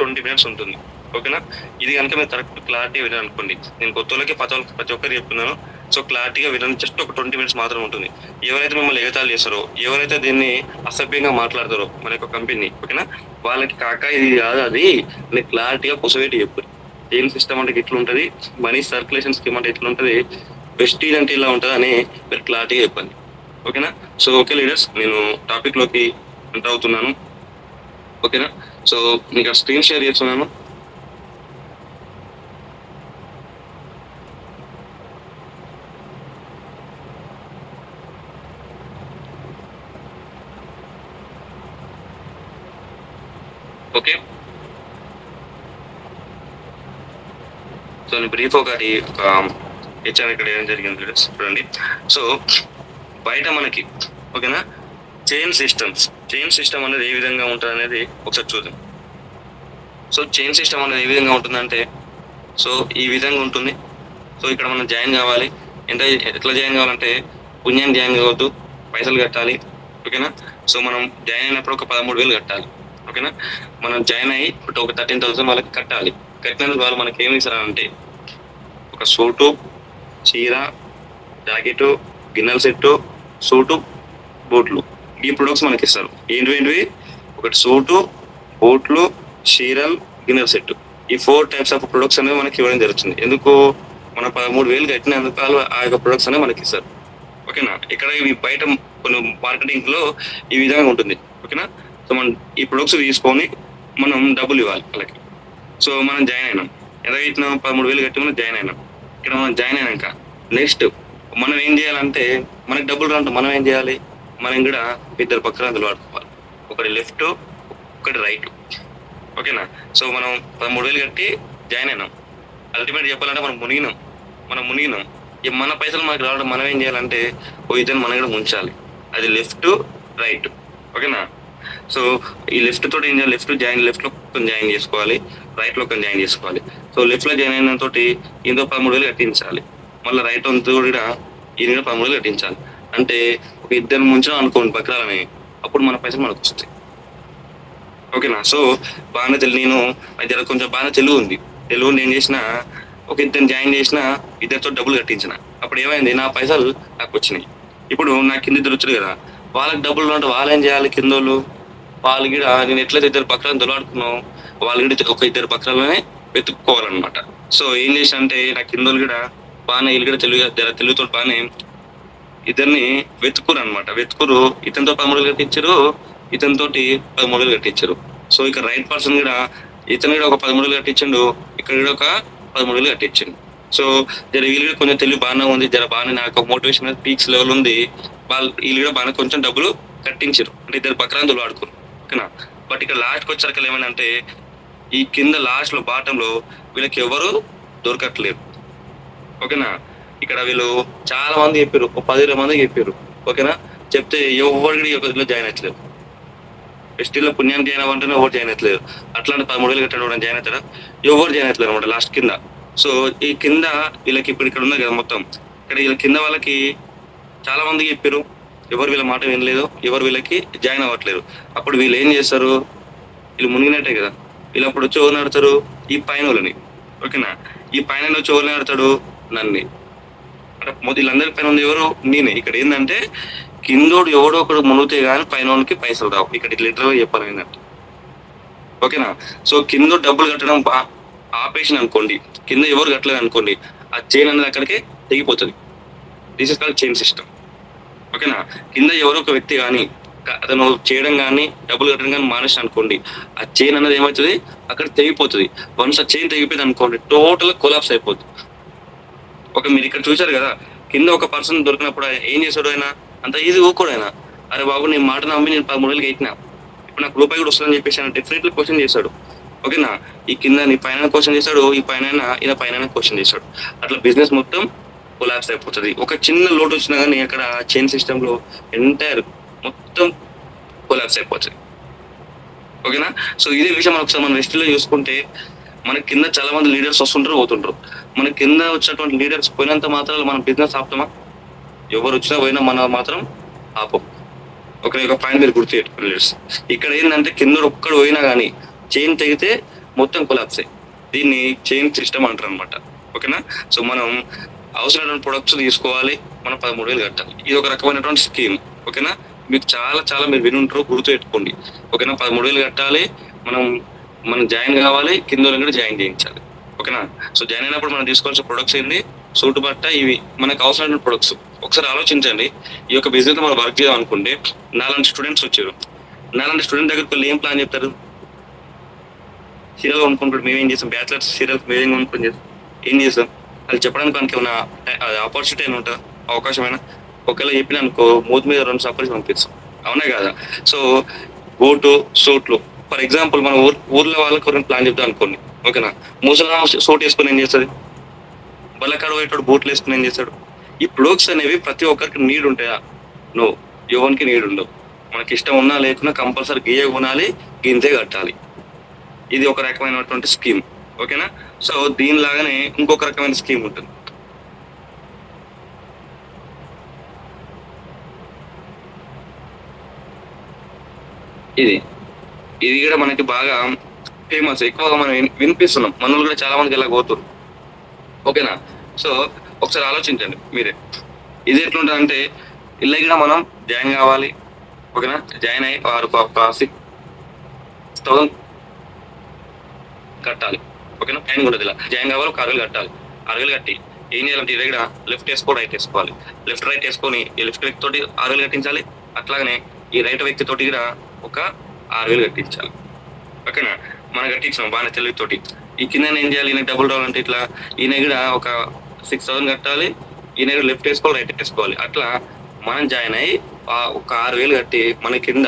20 minutes ఉంటుంది. ఓకేనా? ఇది కనుక మీరు కరెక్ట్ క్లారిటీ వినారు అనుకోండి, నేను కొత్తోళ్ళకి ప్రతి ఒక్కరికి చెప్తున్నాను. సో క్లారిటీగా వినండి. జస్ట్ ఒక 20 మినిట్స్ మాత్రం ఉంటుంది. ఎవరైతే మిమ్మల్ని ఎగతాళి చేస్తారో, ఎవరైతే దీన్ని అసభ్యంగా మాట్లాడతారో మన యొక్క కంపెనీ, ఓకేనా, వాళ్ళకి కాక ఇది కాదు అది అని క్లారిటీగా పొసవేటి చెప్పు. ఏం సిస్టమ్ అంటే ఇట్లుంటది, మనీ సర్క్యులేషన్ స్కీమ్ అంటే ఇట్లుంటది, వెస్టీజ్ అంటే ఇలా ఉంటుంది అని మీరు క్లారిటీగా చెప్పండి. ఓకేనా? సో ఓకే లీడర్స్, నేను టాపిక్ లోకి ఎంటర్ అవుతున్నాను. ఓకేనా? సో మీకు స్క్రీన్ షేర్ చేస్తున్నాను. ఓకే, సో నేను బ్రీఫ్ ఒకటి ఒక హెచ్ఆర్ ఇక్కడ ఏం జరిగింది లీడర్స్ చూడండి. సో బయట మనకి ఓకేనా చైన్ సిస్టమ్ అనేది ఏ విధంగా ఉంటుంది అనేది ఒకసారి చూద్దాం. సో చైన్ సిస్టమ్ అనేది ఏ విధంగా ఉంటుందంటే, సో ఈ విధంగా ఉంటుంది. సో ఇక్కడ మనం జాయిన్ కావాలి. ఎట్లా జాయిన్ కావాలంటే, పుణ్యాన్ని జాయిన్ కావద్దు, పైసలు కట్టాలి. ఓకేనా? సో మనం జాయిన్ అయినప్పుడు ఒక 13,000 కట్టాలి. ఓకేనా? మనం జాయిన్ అయ్యి ఒక 13,000 వాళ్ళకి కట్టాలి. కట్టినందుకు వాళ్ళు మనకి ఏమి ఇస్తారంటే, ఒక సూటు, చీర, జాకెట్, గిన్నెల సెట్టు, సూటు, బూట్లు, ఈ ప్రొడక్ట్స్ మనకి ఇస్తారు. ఏంటివి? ఒకటి సూటు, బూట్లు, చీరలు, గిన్నెల సెట్. ఈ 4 టైప్స్ ఆఫ్ ప్రొడక్ట్స్ అనేవి మనకి ఇవ్వడం జరుగుతుంది. ఎందుకు? మనం 13,000 కట్టినందుకు వాళ్ళు ఆ యొక్క ప్రొడక్ట్స్ అనేవి మనకి ఇస్తారు. ఓకేనా? ఇక్కడ ఇవి బయట కొన్ని మార్కెటింగ్ లో ఈ విధంగా ఉంటుంది. ఓకేనా? సో మనం ఈ ప్రొడక్ట్స్ తీసుకొని మనం డబ్బులు ఇవ్వాలి వాళ్ళకి. సో మనం జాయిన్ అయినాం. ఎంత ఇచ్చినాం? 13,000 కట్టి మనం జాయిన్ అయినాం. ఇక్కడ మనం జాయిన్ అయినాక నెక్స్ట్ మనం ఏం చేయాలంటే, మనకి డబ్బులు రాంటే మనం ఏం చేయాలి? మనం కూడా 2 పక్కన అందులో వాడుకోవాలి. ఒకటి లెఫ్ట్, ఒకటి రైట్. ఓకేనా? సో మనం 13,000 కట్టి జాయిన్ అయినాం. అల్టిమేట్ చెప్పాలంటే మనం మునిగినాం. ఈ మన పైసలు మనకి రావడం మనం ఏం చేయాలంటే, ఓ ఇద్దరు మనం కూడా ముంచాలి. అది లెఫ్ట్, రైట్. ఓకేనా? సో ఈ లెఫ్ట్ తోటి ఏం చేయాలి? లెఫ్ట్ లో జాయిన్ చేసుకోవాలి, రైట్ లో జాయిన్ చేసుకోవాలి. సో లెఫ్ట్ లో జాయిన్ అయిన తోటి ఇంకో 13,000 కట్టించాలి. మళ్ళీ రైట్ తో కూడా ఈయన 13,000 కట్టించాలి. అంటే ఒక ఇద్దరు ముంచాం అనుకోండి బక్రాలని, అప్పుడు మన పైసలు మనకు వస్తాయి. ఓకేనా? సో బాగానే నేను దగ్గర కొంచెం బాగానే తెలుగు ఏం చేసిన, ఒక ఇద్దరు జాయిన్ చేసిన, ఇద్దరితో డబ్బులు కట్టించిన. అప్పుడు ఏమైంది? నా పైసలు నాకు వచ్చినాయి. ఇప్పుడు నాకు కింద ఇద్దరు వచ్చారు కదా, వాళ్ళకి డబ్బులు అంటే వాళ్ళు ఏం చేయాలి? కిందోళ్ళు వాళ్ళు కూడా నేను ఎట్లయితే 2 పక్కలను దొలాడుకున్నావు, వాళ్ళు కూడా ఒక 2 పక్కలనే వెతుక్కోవాలన్నమాట. సో ఏం చేసిన అంటే, నా కిందోళ్ళు కూడా బాగానే, వీళ్ళు కూడా తెలుగుతో బాగానే ఇద్దరిని వెతుకురు అనమాట. ఇతనితో 13,000 కట్టించారు, ఇతనితోటి 13,000 కట్టించారు. సో ఇక్కడ రైట్ పర్సన్ కూడా ఇతను కూడా ఒక 13,000 కట్టించండు, ఇక్కడ కూడా ఒక 13,000 కట్టించండు. సో వీళ్ళు కూడా కొంచెం తెలివి బాగానే ఉంది, బాగానే నాకు మోటివేషన్ పీక్స్ లెవెల్ ఉంది. వీళ్ళు కూడా బాగానే కొంచెం డబ్బులు కట్టించారు. అంటే 2 పక్కన ఆడుకోరు. ఓకేనా? బట్ ఇక్కడ లాస్ట్కి వచ్చాక ఏమైందంటే, ఈ కింద లాస్ట్ లో బాటంలో వీళ్ళకి ఎవరు దొరకట్లేరు. ఓకేనా? ఇక్కడ వీళ్ళు చాలా మంది చెప్పారు, 10 మందికి చెప్పారు. ఓకేనా? చెప్తే ఎవరికి ఒకరిలో జాయిన్ అవ్వట్లేదు. ఫెస్టివల్ పుణ్యాన్ని జాయిన్ అవ్వంటేనే ఎవరు జాయిన్ అవ్వట్లేదు. అట్లాంటి 13,000 కట్టడం జాయిన్ అవుతారా? ఎవరు జాయిన్ అవ్వట్లేదు అనమాట లాస్ట్ కింద. సో ఈ కింద వీళ్ళకి ఇప్పుడు ఇక్కడ ఉంది కదా మొత్తం, ఇక్కడ వీళ్ళ కింద వాళ్ళకి చాలా మందికి చెప్పారు, ఎవరు వీళ్ళ మాట వినలేదు, ఎవరు వీళ్ళకి జాయిన్ అవ్వట్లేదు. అప్పుడు వీళ్ళు ఏం చేస్తారు? వీళ్ళు మునిగినట్టే కదా, వీళ్ళు అప్పుడు వచ్చి ఎవరిని ఆడతారు? ఈ పైన వాళ్ళని. ఓకేనా? ఈ పైన వచ్చి ఎవరిని ఆడతాడు? నన్ను. అంటే వీళ్ళందరి పైన ఉంది ఎవరు? నేనే. ఇక్కడ ఏంటంటే, కిందోడు ఎవడో ఒకడు మునిగితే కానీ పైన వాళ్ళకి పైసలు రావు. ఇక్కడ లిటరల్గా చెప్పాలి ఏంటంటే, ఓకేనా? సో కింద డబ్బులు కట్టడం ఆపేషన్ అనుకోండి, కింద ఎవరు కట్టలేదు అనుకోండి, ఆ చైన్ అనేది అక్కడికి తెగిపోతుంది. This is called chain system. ఓకేనా? కింద ఎవరో ఒక వ్యక్తి కానీ అతను చేయడం కానీ డబ్బులు కట్టడం కానీ మానేసి అనుకోండి, ఆ చైన్ అనేది ఏమవుతుంది? అక్కడ తెగిపోతుంది. వన్స్ ఆ చైన్ తెగిపోయింది అనుకోండి, టోటల్ కొలాప్స్ అయిపోతుంది. మీరు ఇక్కడ చూశారు కదా, కింద ఒక పర్సన్ దొరికినప్పుడు ఏం చేశాడు? ఆయన అంత ఈజీ ఊకోడు. ఆయన, అరే బాబు నేను మాట నమ్మి నేను 13,000 కట్టినా, ఇప్పుడు నాకు రూపాయి కూడా వస్తుందని చెప్పేసి ఆయన డెఫినెట్లీ క్వశ్చన్ చేశాడు. ఓకేనా? ఈ కింద నీ పైన క్వశ్చన్ చేశాడు, ఈ పైన ఇలా పైన క్వశ్చన్ చేశాడు. అట్లా బిజినెస్ మొత్తం కొలాప్స్ అయిపోతుంది. ఒక చిన్న లోటు వచ్చినా కానీ అక్కడ చైన్ సిస్టమ్ లో ఎంటైర్ మొత్తం కొలాప్స్ అయిపోతుంది. ఓకేనా? సో ఇదే విషయం ఒకసారి మనం హిస్టరీలో చూసుకుంటే, మన కింద చాలా మంది లీడర్స్ వస్తుంటారు, పోతుంటారు. మన కింద వచ్చినటువంటి లీడర్స్ పోయినంత మాత్రం మన బిజినెస్ ఆపుతామా? ఎవరు వచ్చినా పోయినా మన మాత్రం ఆపం. ఒక పాయింట్ మీరు గుర్తు పెట్టుకోండి లీడర్స్. ఇక్కడ ఏంటంటే, కింద ఒక్కడు పోయినా కానీ చైన్ తెగితే మొత్తం కొలాప్స్ అయ్యి. దీన్ని చైన్ సిస్టమ్ అంటారు అనమాట. ఓకేనా. సో మనం అవసరమైన ప్రొడక్ట్స్ తీసుకోవాలి, మనం 13,000 కట్టాలి. ఇది ఒక రకమైనటువంటి స్కీమ్. ఓకేనా. మీకు చాలా చాలా మీరు వినుంటారు, గుర్తు పెట్టుకోండి. ఓకేనా. 13,000 కట్టాలి, మనం జాయిన్ కావాలి, కింద కూడా జాయిన్ చేయించాలి. ఓకేనా. సో జాయిన్ అయినప్పుడు మనం తీసుకోవాల్సిన ప్రొడక్ట్స్ ఏంటి, సూట్ బట్ట, ఇవి మనకు అవసరమైన ప్రొడక్ట్స్. ఒకసారి ఆలోచించండి, ఈ యొక్క బిజినెస్ మనం వర్క్ చేయాలి అనుకుంటే నాలాంటి స్టూడెంట్స్ వచ్చారు. నాలాంటి స్టూడెంట్ దగ్గరికి వెళ్ళి ఏం ప్లాన్ చెప్తారు? సీరియల్ కొనుక్కుంటాడు. మేమేం చేస్తాం, బ్యాచిలర్స్ సీరియల్ మేమేం కొనుక్కొని చేస్తాం, ఏం చేస్తాం? అది చెప్పడానికి మనకి ఏమైనా ఆపర్చునిటీ అయినా ఉంటుందా, అవకాశమైనా? ఒకవేళ చెప్పిన అనుకో, మూతి మీద 2 సపరేట్ పంపిస్తాం. అవునా కదా. సో బూటు సూట్లు, ఫర్ ఎగ్జాంపుల్ మన ఊర్లో వాళ్ళకి ప్లాన్ చెప్తాం అనుకోండి. ఓకేనా. ముసలా సూట్ వేసుకొని ఏం చేస్తుంది, బల్లకాడు పోయేటోడు బూట్లు వేసుకుని ఏం చేస్తాడు? ఈ ప్రొడక్ట్స్ అనేవి ప్రతి ఒక్కరికి నీడ్ ఉంటాయా? నో, ఎవరికి నీడ్ ఉండవు. మనకి ఇష్టం ఉన్నా లేకున్నా కంపల్సరీ గీయ కొనాలి, గింతే కట్టాలి. ఇది ఒక రకమైనటువంటి స్కీమ్. ఓకేనా. సో దీనిలాగానే ఇంకొక రకమైన స్కీమ్ ఉంటుంది. ఇది కూడా మనకి బాగా ఫేమస్, ఎక్కువగా మనం వినిపిస్తున్నాం, మనల్ని కూడా చాలా మందికి ఇలా పోతున్నారు. ఓకేనా. సో ఒకసారి ఆలోచించండి మీరే, ఇది ఎట్లుంటుంది అంటే, ఇలా కూడా మనం జాయిన్ కావాలి. ఓకేనా. జాయిన్ అయ్యి 6,000 కట్టాలి. ఓకేనా. జాయిన్ కూడా ఇలా జాయిన్ కావాలి, 6,000 కట్టాలి. 6,000 కట్టి ఏం చేయాలంటే, ఇది కూడా లెఫ్ట్ వేసుకో, రైట్ వేసుకోవాలి. లెఫ్ట్ రైట్ వేసుకొని ఈ లెఫ్ట్ వ్యక్తి తోటి 6,000 కట్టించాలి. అట్లాగనే ఈ రైట్ వ్యక్తి తోటి కూడా ఒక 6,000 కట్టించాలి. ఓకేనా. మనం కట్టించాం బాగానే తెలివితోటి. ఈ కింద ఏం చేయాలి, ఈయన డబుల్ రావాలంటే ఇట్లా ఈయన కూడా ఒక 6,000 కట్టాలి. ఈయన కూడా లెఫ్ట్ వేసుకోవాలి, రైట్ వేసుకోవాలి. అట్లా మనం జాయిన్ అయ్యి ఒక 6,000 కట్టి మన కింద,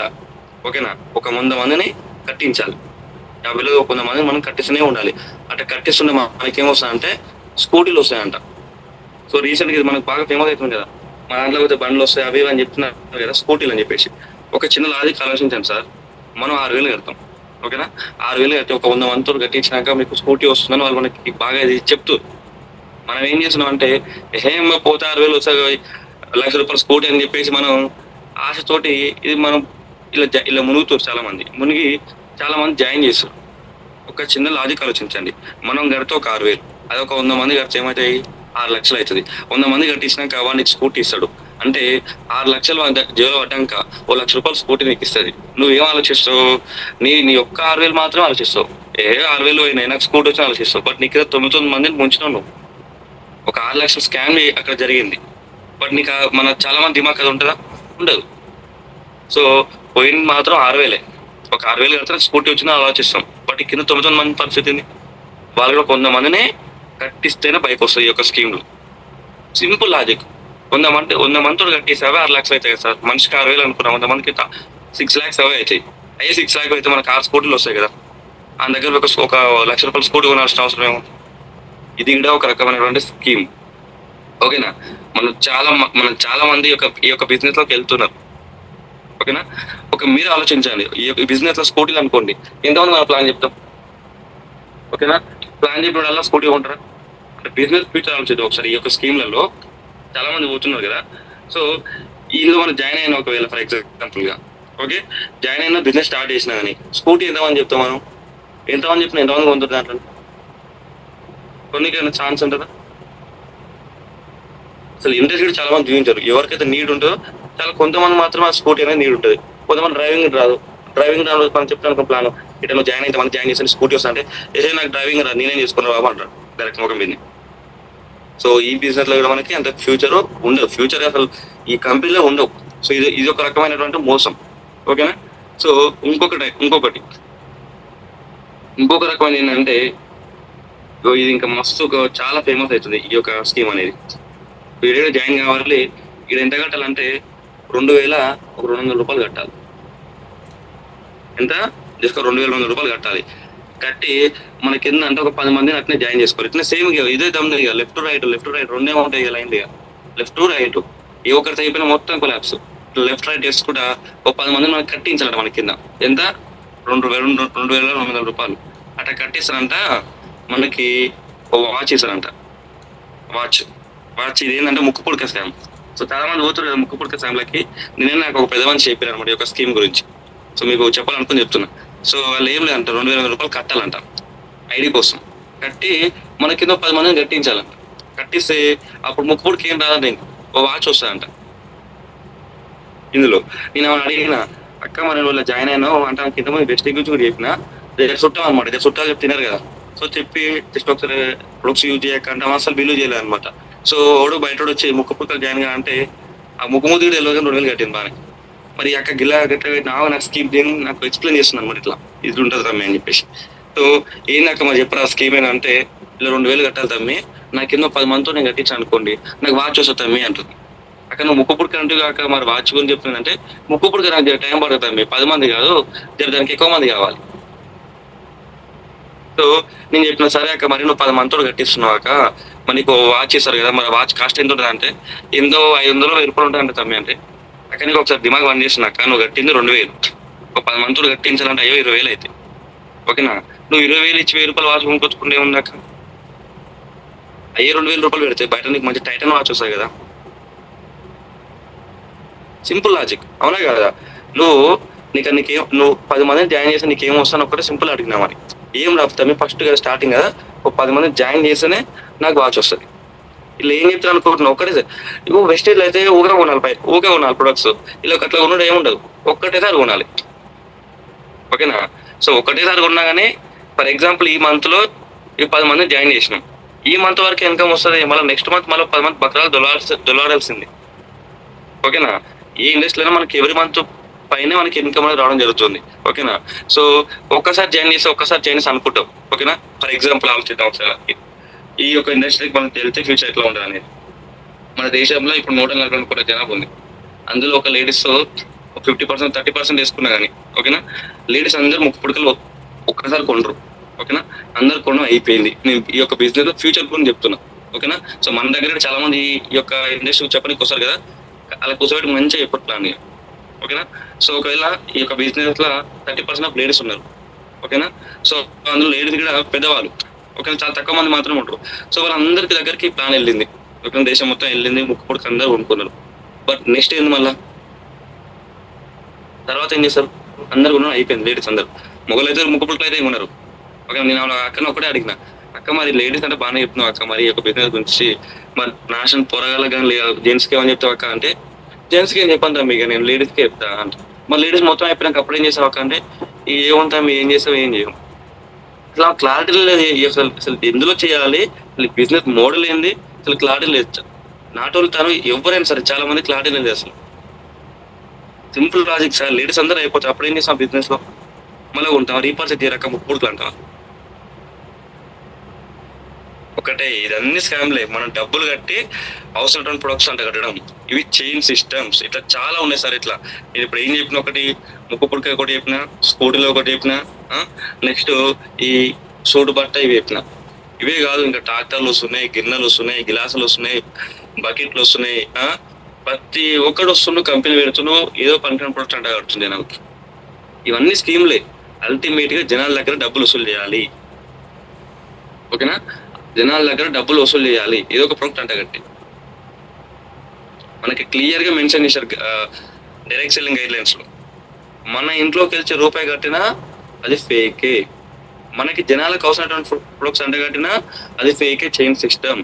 ఓకేనా, ఒక 100 మందిని కట్టించాలి. 50 100 మందిని మనం కట్టిస్తూనే ఉండాలి. అట్లా కట్టిస్తుండే మనకి ఏమొస్తాయంటే స్కూటీలు వస్తాయంట. సో రీసెంట్గా ఇది మనకు బాగా ఫేమస్ అవుతుంది కదా, మా దాంట్లో అయితే బండ్లు వస్తాయి అవి అని చెప్తున్నారు కదా, స్కూటీలు అని చెప్పేసి. ఒక చిన్న లాజిక్ ఆలోచించాను సార్, మనం 6,000 కడతాం. ఓకేనా. 6,000 కట్టి ఒక 100 మందితో కట్టించినాక మీకు స్కూటీ వస్తుందని వాళ్ళు మనకి బాగా ఇది చెప్తూ, మనం ఏం చేస్తున్నాం అంటే, ఏం పోతే 6,000 వస్తాయి, ₹1,00,000 స్కూటీ అని చెప్పేసి మనం ఆశతోటి ఇది మనం ఇలా మునుగుతారు. మునిగి చాలా మంది జాయిన్ చేస్తారు. ఒక చిన్న లాజిక్ ఆలోచించండి, మనం కడితే ఒక 6,000, అది ఒక 100 మంది కడితే ఏమవుతాయి, 6 లక్షలు అవుతుంది. 100 మంది కట్టించినాక వాడికి స్కూటీ ఇస్తాడు అంటే 6 లక్షలు జేబులో పడ్డాక ₹1,00,000 స్కూటీ నీకు ఇస్తుంది. నువ్వేం ఆలోచిస్తావు? నీ ఒక్క 6,000 మాత్రమే ఆలోచిస్తావు. 6,000 పోయినాయి, నాకు స్కూటీ వచ్చి ఆలోచిస్తావు. బట్ నీకు 9 మందిని ముంచినావు. నువ్వు ఒక 6 లక్షల స్కామ్ అక్కడ జరిగింది. బట్ నీకు మన చాలా మంది దిమాగ్ అది ఉంటుందా? ఉండదు. సో పోయింది మాత్రం 6,000. ఒక 6,000 కడితే స్కూటీ వచ్చినా ఆలోచిస్తాం. బట్ కింద 9 మంది పరిస్థితిని వాళ్ళు కూడా 100 మందిని కట్టిస్తేనే బైక్ వస్తుంది. ఈ యొక్క స్కీమ్లో సింపుల్ లాజిక్. 100 మందితో కట్టేసావే 6 లక్షలు అవుతాయి కదా సార్. మనిషికి 6,000 అనుకున్నాం, 100 మందికి 6 lakhs అవే అవుతాయి. 6 lakhs అయితే మనకు 6 స్కూటీలు వస్తాయి కదా. ఆ దగ్గర ఒక ₹1,00,000 స్కూటీ కొనాల్సిన అవసరం ఏమో. ఇది కూడా ఒక రకమైనటువంటి స్కీమ్. ఓకేనా. మనం చాలా మంది ఈ యొక్క బిజినెస్ లోకి వెళ్తున్నారు. ఓకేనా. మీరు ఆలోచించండి, ఈ బిజినెస్ లో స్కూటీలు అనుకోండి, ఎంతమంది మనం ప్లాన్ చెప్తాం? ఓకేనా. ప్లాన్ చెప్పిన స్కూటీ కొంటారా? అంటే బిజినెస్ ఫ్యూచర్ ఆలోచిద్దాం ఒకసారి. ఈ యొక్క స్కీమ్లలో చాలా మంది పోతున్నారు కదా. సో ఇందులో మనం జాయిన్ అయిన, ఒకవేళ ఫర్ ఎగ్జాంపుల్ గా ఓకే జాయిన్ అయినా బిజినెస్ స్టార్ట్ చేసినా కానీ స్కూటీ ఎంతమంది చెప్తాం మనం? ఎంతమంది చెప్పినా ఎంతమంది కొంటారు? దాంట్లో కొన్నికైనా ఛాన్స్ ఉంటుందా? అసలు ఇంట్రెస్ట్ కూడా చాలా మంది చూపించారు. ఎవరికైతే నీడ్ ఉంటుందో చాలా కొంతమంది మాత్రం ఆ స్కూటీ అనేది నీడ్ ఉంటుంది. కొంతమంది డ్రైవింగ్ రాదు. డ్రైవింగ్ రాదు మనం చెప్తాను ప్లాన్, ఇట్లా నువ్వు జాయిన్ అయితే మనం జాయిన్ చేసి స్కూటీ వస్తా అంటే, నాకు డ్రైవింగ్ రాదు, నేనేం చేసుకున్నా బాబు అంటారు డైరెక్ట్ ముఖం మీద. సో ఈ బిజినెస్ లో కూడా మనకి అంత ఫ్యూచర్ ఉండదు. ఫ్యూచర్ అసలు ఈ కంపెనీలో ఉండవు. సో ఇది ఒక రకమైనటువంటి మోసం. ఓకేనా. సో ఇంకొక రకమైన ఏంటంటే, ఇది ఇంకా మస్తు చాలా ఫేమస్ అవుతుంది ఈ యొక్క స్కీమ్ అనేది. వీడియో జాయిన్ కావాలి. ఇక్కడ ఎంత కట్టాలంటే ₹2,200 కట్టాలి. ఎంత? జస్ట్ ₹2,200 కట్టాలి. కట్టి మనకి ఏంటంటే ఒక 10 మందిని అట్నే జాయిన్ చేసుకోవాలి. ఇట్లా సేమ్ ఇదే దమ్ము ఇక లెఫ్ట్ రైట్ రెండే ఉంటాయి ఇక లైన్. ఇక లెఫ్ట్ రైట్ ఏ ఒక్కరితో అయిపోయినా మొత్తం కొలాప్స్. లెఫ్ట్ రైట్ వేసుకుంటా ఒక 10 మందిని మనకి కట్టించాలంట. మన కింద ఎంత? ₹2,200 అట్లా కట్టిస్తారంట. మనకి వాచ్ ఇస్తారంట. వాచ్ ఇది ఏంటంటే ముక్కు పుడక స్కామ్. సో చాలా మంది పోతారు కదా ముక్కు పుడక స్కామ్లకి. నాకు ఒక పెద్ద మనిషి చెప్పారు అనమాట ఈ యొక్క స్కీమ్ గురించి. సో మీకు చెప్పాలనుకుని చెప్తున్నా. సో వాళ్ళు ఏం లేదంట, ₹2,200 కట్టాలంట. ఐడి కోసం కట్టి మన కింద 10 మందిని కట్టించాలంట. కట్టిస్తే అప్పుడు ముక్కుపుడికి ఏం రాదంట, ఇంక ఓ వాచ్ వస్తుందంట ఇందులో. నేను ఏమైనా అడిగిన, అక్క మరి వాళ్ళ జాయిన్ అయినావు అంటే నాకు ఇంతమంది బెస్ట్ గురించి కూడా చెప్పిన, దగ్గర చుట్టాం అనమాట, దగ్గర చుట్టాలు చెప్తే తిన్నారు కదా. సో చెప్పి జస్ట్ ఒకసారి ప్రొడక్ట్స్ యూజ్ చేయకంటే అసలు బిల్లు చేయలేదు అనమాట. సో వాడు బయట వచ్చి ముక్కు పుక్కలు జాయిన్ గా అంటే ఆ ముక్కు ముద్దుడు వెళ్ళగా 2,000 కట్టింది బాగా. మరి అక్క గిల్లా గట్ల నాకు స్కీమ్ దేని నాకు ఎక్స్ప్లెయిన్ చేస్తున్నాను అనమాట, ఇట్లా ఇది ఉంటుంది రమ్మి అని చెప్పేసి. సో ఏందక్క మరి చెప్పరా స్కీమ్ ఏంటంటే, ఇలా 2,000 కట్టాలి తమ్మి, నాకు కింద 10 మందితో నేను కట్టించాను అనుకోండి, నాకు వాచ్ వస్తుంది తమ్మి అంటుంది. అక్కడ నువ్వు ముక్కు పుడక అంటే కాక మరి వాచ్ గురించి చెప్తుందంటే, ముక్కు పుడక నాకు టైం పడుతుంది తమ్మి, 10 మంది కాదు, దానికి ఎక్కువ మంది కావాలి. సో నేను చెప్పిన సరే అక్క మరి నువ్వు 10 మందితో కట్టిస్తున్నావు అక్క, మరి నీకు వాచ్ ఇస్తారు కదా, మరి వాచ్ కాస్ట్ ఎంత ఉంటుంది అంటే, ఎంతో 500 రూపాయలు ఉంటాయంట తమ్మి అంటే. అక్కడ నీకు ఒకసారి దిమాగ్ బంద్ చేసిన అక్క, నువ్వు కట్టింది 2,000, ఒక 10 మందితో కట్టించాలంటే అయ్యో 20,000 అయితే ఓకేనా. నువ్వు 20,000 ఇచ్చి 1,000 రూపాయలు వాచ్ కొనుక్కొచ్చుకుంటే ఏముంది అక్క, అయ్యే 2,000 రూపాయలు పెడితే బయట నీకు మంచి టైటన్ వాచ్ వస్తాయి కదా. సింపుల్ లాజిక్ అవునా కదా. నువ్వు నీకేం నువ్వు 10 మందిని జాయిన్ చేసి నీకేం వస్తాను ఒకటే సింపుల్ అడిగినా, మరి ఏం రాపుతా ఫస్ట్ కదా స్టార్టింగ్ కదా, ఒక 10 మందిని జాయిన్ చేస్తేనే నాకు వాచ్ వస్తుంది. ఇలా ఏం చెప్తాను అనుకుంటున్నావు, ఒక్కటే సార్ ఇప్పుడు వెస్టేజ్లో అయితే ఊగా కొనాలి, ఊగా కొనాలి ప్రొడక్ట్స్, ఇలా అట్లా కొనడం ఏముండదు, ఒక్కటేసారి కొనాలి ఓకేనా. సో ఒకటేసారి కొన్నా కానీ ఫర్ ఎగ్జాంపుల్ ఈ మంత్లో ఈ 10 మందిని జాయిన్ చేసినాం, ఈ మంత్ వరకు ఇన్కమ్ వస్తుంది, మళ్ళీ నెక్స్ట్ మంత్ మళ్ళీ 10 మంది బతకాలు దొలాడాల్సింది ఓకేనా. ఏ ఇండస్ట్రీలో మనకి ఎవరి మంత్ పైన మనకి ఇన్కమ్ అనేది రావడం జరుగుతుంది ఓకేనా. సో ఒక్కసారి జాయిన్ చేసి అనుకుంటాం ఓకేనా. ఫర్ ఎగ్జాంపుల్ ఆలోచిద్దాం ఒకసారి, ఈ యొక్క ఇండస్ట్రీకి మనం తెలితే ఫ్యూచర్ ఎట్లా ఉంటుంది అనేది. మన దేశంలో ఇప్పుడు 140 కోట్ల జనాభా ఉంది, అందులో ఒక లేడీస్ 50% 30% వేసుకున్నా కానీ ఓకేనా, లేడీస్ అందరూ ముక్కు పుడకలు ఒక్కసారి కొనరు ఓకేనా, అందరు కొనడం అయిపోయింది. నేను ఈ యొక్క బిజినెస్ ఫ్యూచర్ గురించి చెప్తున్నా ఓకేనా. సో మన దగ్గర చాలా మంది ఈ యొక్క ఇండస్ట్రీ చెప్పడానికి వస్తారు కదా, అలా కూర్చోబెట్టి మంచిగా చెప్పారు ప్లాన్ ఓకేనా. సో ఒకవేళ ఈ యొక్క బిజినెస్ లో 30% ఆఫ్ లేడీస్ ఉన్నారు ఓకేనా. సో అందులో లేడీస్ కూడా పెద్దవాళ్ళు ఓకేనా, చాలా తక్కువ మంది మాత్రం ఉంటారు. సో వాళ్ళందరికి దగ్గరికి ప్లాన్ వెళ్ళింది ఓకేనా, దేశం మొత్తం వెళ్ళింది, ముక్కు పుడక అందరూ కొనుక్కున్నారు. బట్ నెక్స్ట్ ఏంది మళ్ళా తర్వాత ఏం చేస్తారు, అందరు కొనడం అయిపోయింది, లేడీస్ అందరు, మొగలు అయితే ముక్కు పుడకలు అయితే ఉన్నారు ఓకే. నేను అక్కన ఒకటే అడిగిన, అక్క మరి లేడీస్ అంటే బాగానే చెప్తున్నావు అక్క, మరి ఈ యొక్క బిజినెస్ గురించి మరి నాశనం పోరగాల కానీ జెంట్స్కి ఏమని చెప్తావు అక్క అంటే, జెంట్స్కి ఏం చెప్పాను తమ్మి ఇక నేను లేడీస్కి చెప్తా అంటే. మరి లేడీస్ మొత్తం అయిపోయినాక అప్పుడు ఏం చేసావు అక్క అంటే, ఏముంటా ఏం చేస్తావు ఏం చేయం, అసలు క్లారిటీ లేదు అసలు ఎందులో చేయాలి, బిజినెస్ మోడల్ ఏంది, అసలు క్లారిటీ లేదు. నాట్ ఓన్లీ తను ఎవరైనా సరే చాలా మంది క్లారిటీ లేదు అసలు. సింపుల్ లాజిక్ సార్, లేడీస్ అందరూ అయిపోతాయి, అప్పుడు ఏం చేస్తాం బిజినెస్ లో, మళ్ళీ ఉంటాం రీపార్సెట్ చేయరక్క ముక్కు పుడకలు అంటాం ఒకటే. ఇదన్నీ స్కామ్లే, మనం డబ్బులు కట్టి అవసరం ప్రొడక్ట్స్ అంట కట్టడం, ఇవి చైన్ సిస్టమ్స్, ఇట్లా చాలా ఉన్నాయి సార్. ఇట్లా నేను ఇప్పుడు ఏం చెప్పిన, ఒకటి ముక్కు పుడక ఒకటి చెప్పిన, స్కూటీలో ఒకటి చెప్పిన, నెక్స్ట్ ఈ సూటు బట్ట ఇవి చెప్పిన. ఇవే కాదు, ఇంకా ట్రాక్టర్లు వస్తున్నాయి, గిన్నెలు వస్తున్నాయి, గిలాసులు వస్తున్నాయి, బకెట్లు వస్తున్నాయి, ప్రతి ఒక్కడు వస్తుండు, కంపెనీ పెడుతున్నావు, ఏదో పనికిన ప్రొడక్ట్ అంట కడుతుంది నాకు. ఇవన్నీ స్కీమ్లే, అల్టిమేట్ గా జనాల దగ్గర డబ్బులు వసూలు చేయాలి ఓకేనా. జనాల దగ్గర డబ్బులు వసూలు చేయాలి, ఏదో ఒక ప్రొడక్ట్ అంట కట్టి. మనకి క్లియర్ గా మెన్షన్ చేశారు డైరెక్ట్ సెల్లింగ్ గైడ్ లైన్స్ లో, మన ఇంట్లోకి వెళ్ళి రూపాయి కట్టినా అది ఫేకే, మనకి జనాలకు అవసరమైనటువంటి ప్రొడక్ట్స్ అంట కట్టినా అది ఫేకే చైన్ సిస్టమ్.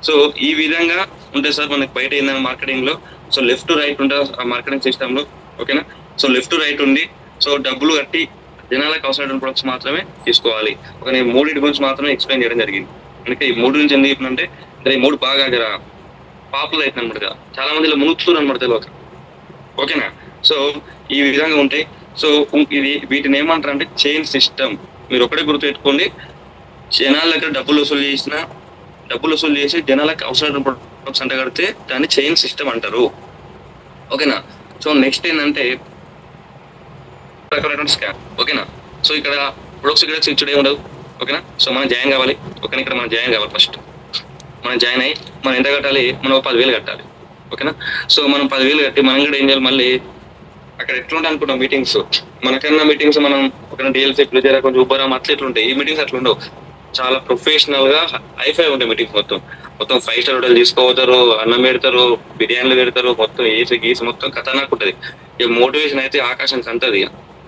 సో ఈ విధంగా ఉంటాయి సార్ మనకి బయట ఏంటంటే మార్కెటింగ్ లో. సో లెఫ్ట్ టు రైట్ ఉంటుంది ఆ మార్కెటింగ్ సిస్టమ్ లో ఓకేనా. సో లెఫ్ట్ టు రైట్ ఉంది, సో డబ్బులు కట్టి జనాలకు అవసరమైన ప్రొడక్ట్స్ మాత్రమే తీసుకోవాలి. ఒక నేను 3 గురించి మాత్రమే ఎక్స్ప్లెయిన్ చేయడం జరిగింది. అందుకే ఈ 3 నుంచి ఎందుకు చెప్పినంటే, ఈ 3 బాగా పాపులర్ అవుతుంది అనమాట కదా, చాలా మంది ఇలా మునుగుతున్నారు అనమాట తెలియక ఓకేనా. సో ఈ విధంగా ఉంటాయి. సో వీటిని ఏమంటారు అంటే చైన్ సిస్టమ్. మీరు ఒకటే గుర్తు పెట్టుకోండి, జనాల దగ్గర డబ్బులు వసూలు చేసి జనాలకు అవసరమైన ప్రొడక్ట్స్ అంట కడితే దాన్ని చైన్ సిస్టమ్ అంటారు ఓకేనా. సో నెక్స్ట్ ఏంటంటే రకరకాల స్కామ్ ఓకేనా. సో ఇక్కడ ప్రొడక్ట్స్ ఇక్కడ ఇచ్చుడే ఉండదు ఓకేనా. సో మనం జాయిన్ కావాలి ఓకేనా, ఇక్కడ మనం జాయిన్ కావాలి. ఫస్ట్ మనం జాయిన్ అయ్యి మనం ఎంత కట్టాలి, మనం 10,000 కట్టాలి ఓకేనా. సో మనం 10,000 కట్టి మనం కూడా ఏం చేయాలి, మళ్ళీ అక్కడ ఎట్లుంటాయి అనుకుంటాం మీటింగ్స్, మనకన్నా మీటింగ్స్ మనం ఒక డీఎల్సీ ప్రిజర్ కొంచెం ఉబ్బరం అట్లా ఎట్లుంటాయి, ఈ మీటింగ్స్ అట్లా ఉండవు, చాలా ప్రొఫెషనల్ గా హైఫై ఉంటాయి మీటింగ్స్. మొత్తం 5 స్టార్ హోటల్ తీసుకోపోతారు, అన్నం పెడతారు, బిర్యానీలు పెడతారు, మొత్తం ఏసీ గీసి మొత్తం ఖతర్నాక్ ఉంటుంది. ఇక మోటివేషన్ అయితే ఆకాశానికి అంతది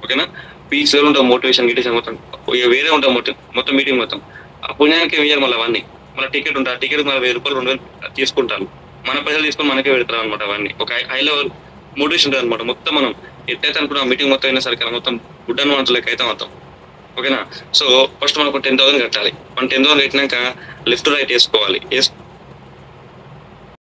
ఓకేనా. పీక్స్ ఉంటాం, మోటివేషన్ గిటేషన్ మొత్తం ఇక వేరే ఉంటాం, మొత్తం మీటింగ్ మొత్తం. ఆ పుణ్యానికి ఏం చేయాలి మళ్ళీ అవన్నీ, మళ్ళీ టికెట్ ఉంటుంది, ఆ టికెట్ మళ్ళీ 1000 రూపాయలు 2000 తీసుకుంటాను, మన పైసలు తీసుకొని మనకే పెడతారు అనమాట. అవన్నీ ఒక హై లెవెల్ మోటివేషన్ ఉంటుంది అనమాట. మొత్తం మనం ఎట్లయితే అనుకున్నాం మీటింగ్ మొత్తం అయినా సరికి మొత్తం గుడ్ అన్వాన్స్ లెక్క అయితే మొత్తం. ఓకేనా? సో ఫస్ట్ మనకు 10,000 కట్టాలి. మనం 10,000 కట్టినాక లెఫ్ట్ రైట్ వేసుకోవాలి.